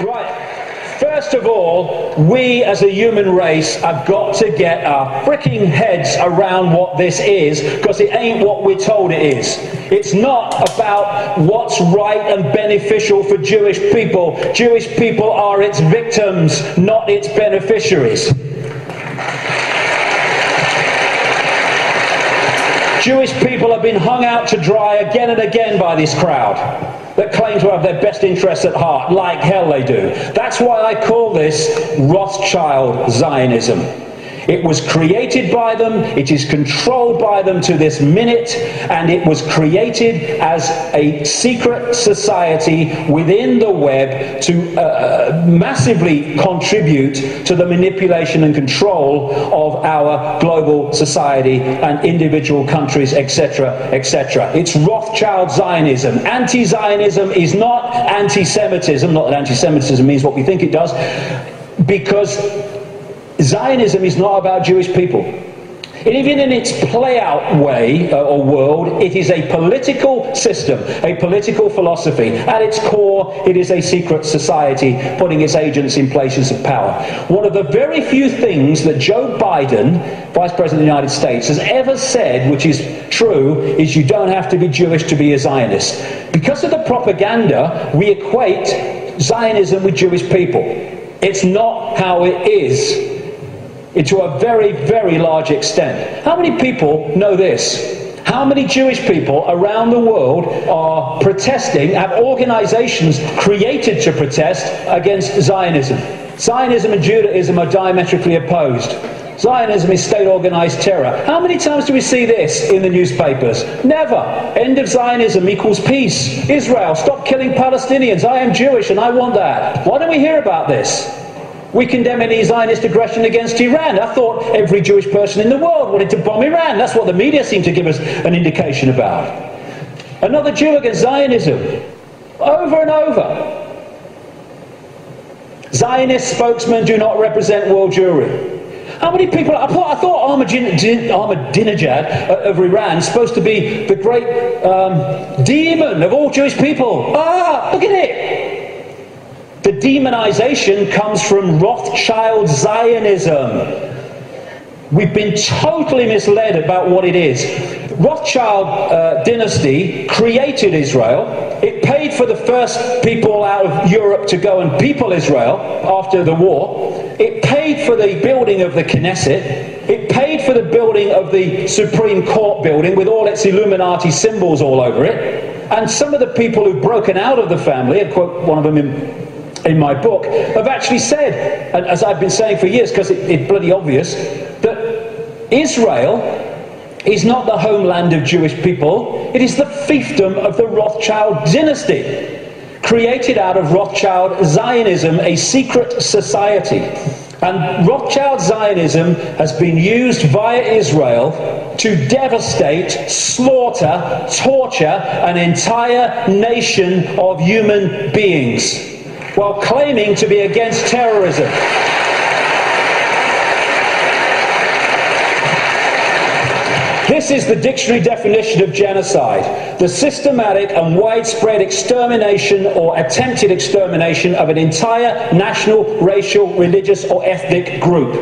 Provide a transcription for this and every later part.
Right. First of all, we as a human race have got to get our freaking heads around what this is, because it ain't what we're told it is. It's not about what's right and beneficial for Jewish people. Jewish people are its victims, not its beneficiaries. Jewish people have been hung out to dry again and again by this crowd that claim to have their best interests at heart, like hell they do. That's why I call this Rothschild Zionism. It was created by them, it is controlled by them to this minute, and it was created as a secret society within the web to massively contribute to the manipulation and control of our global society and individual countries, etc., etc. It's Rothschild Zionism. Anti-Zionism is not anti-Semitism, not that anti-Semitism means what we think it does, because Zionism is not about Jewish people. And even in its play-out way or world, it is a political system, a political philosophy. At its core, it is a secret society putting its agents in places of power. One of the very few things that Joe Biden, Vice President of the United States, has ever said, which is true, is you don't have to be Jewish to be a Zionist. Because of the propaganda, we equate Zionism with Jewish people. It's not how it is. To a very, very large extent. How many people know this? How many Jewish people around the world are protesting, have organizations created to protest against Zionism? Zionism and Judaism are diametrically opposed. Zionism is state-organized terror. How many times do we see this in the newspapers? Never. End of Zionism equals peace. Israel, stop killing Palestinians. I am Jewish and I want that. Why don't we hear about this? We condemn any Zionist aggression against Iran. I thought every Jewish person in the world wanted to bomb Iran. That's what the media seem to give us an indication about. Another Jew against Zionism. Over and over. Zionist spokesmen do not represent world Jewry. How many people... I thought Ahmadinejad of Iran is supposed to be the great demon of all Jewish people. Ah, look at it. The demonization comes from Rothschild Zionism. We've been totally misled about what it is. Rothschild dynasty created Israel. It paid for the first people out of Europe to go and people Israel after the war. It paid for the building of the Knesset. It paid for the building of the Supreme Court building with all its Illuminati symbols all over it. And some of the people who've broken out of the family, I quote one of them in my book, have actually said, and as I've been saying for years, because it's bloody obvious, that Israel is not the homeland of Jewish people, it is the fiefdom of the Rothschild dynasty, created out of Rothschild Zionism, a secret society. And Rothschild Zionism has been used via Israel to devastate, slaughter, torture an entire nation of human beings, while claiming to be against terrorism. This is the dictionary definition of genocide: the systematic and widespread extermination or attempted extermination of an entire national, racial, religious or ethnic group.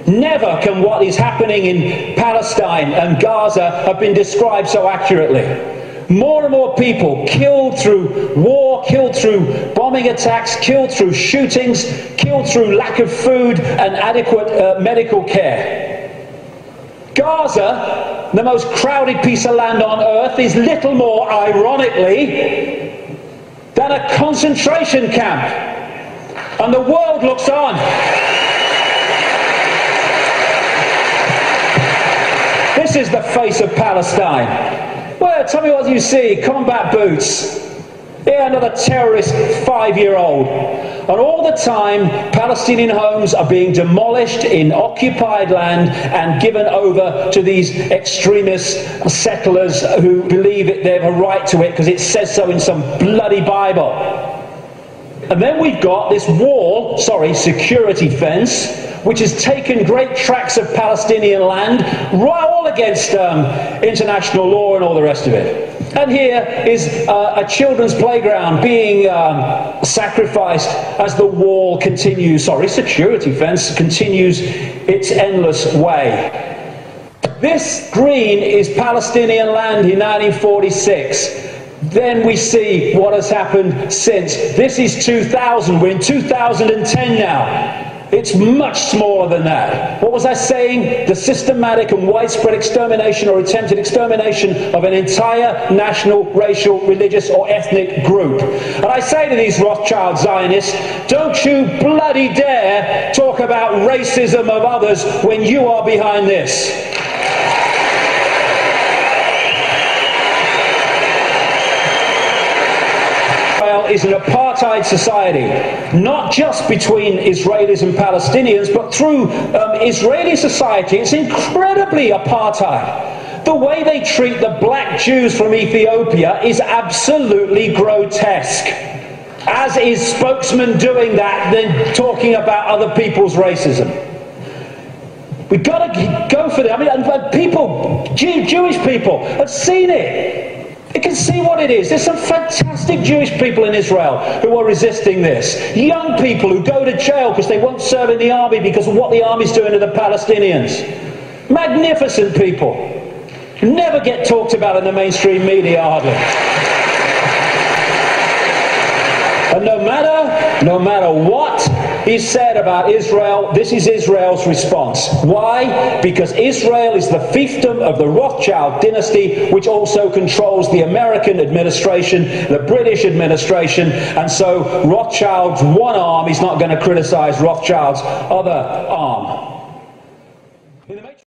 Never can what is happening in Palestine and Gaza have been described so accurately. More and more people killed through war, killed through bombing attacks, killed through shootings, killed through lack of food and adequate medical care. Gaza, the most crowded piece of land on earth, is little more, ironically, than a concentration camp. And the world looks on. This is the face of Palestine. Well, tell me what you see. Combat boots. Yeah, another terrorist 5-year-old. And all the time, Palestinian homes are being demolished in occupied land and given over to these extremist settlers who believe they have a right to it because it says so in some bloody Bible. And then we've got this wall, security fence, which has taken great tracts of Palestinian land right all all against international law and all the rest of it. And here is a children's playground being sacrificed as the wall continues, security fence continues its endless way. This green is Palestinian land in 1946. Then we see what has happened since. This is 2000. We're in 2010 now. It's much smaller than that. What was I saying? The systematic and widespread extermination or attempted extermination of an entire national, racial, religious or ethnic group. And I say to these Rothschild Zionists, don't you bloody dare talk about racism of others when you are behind this. Is an apartheid society, not just between Israelis and Palestinians, but through Israeli society. It's incredibly apartheid. The way they treat the black Jews from Ethiopia is absolutely grotesque. As is spokesman doing that, then talking about other people's racism. We've got to go for that. I mean, people, Jewish people, have seen it. You can see what it is. There's some fantastic Jewish people in Israel who are resisting this. Young people who go to jail because they won't serve in the army because of what the army's doing to the Palestinians. Magnificent people. Never get talked about in the mainstream media, hardly. And no matter what is said about Israel, this is Israel's response. Why? Because Israel is the fiefdom of the Rothschild dynasty, which also controls the American administration, the British administration, and so Rothschild's one arm is not going to criticize Rothschild's other arm.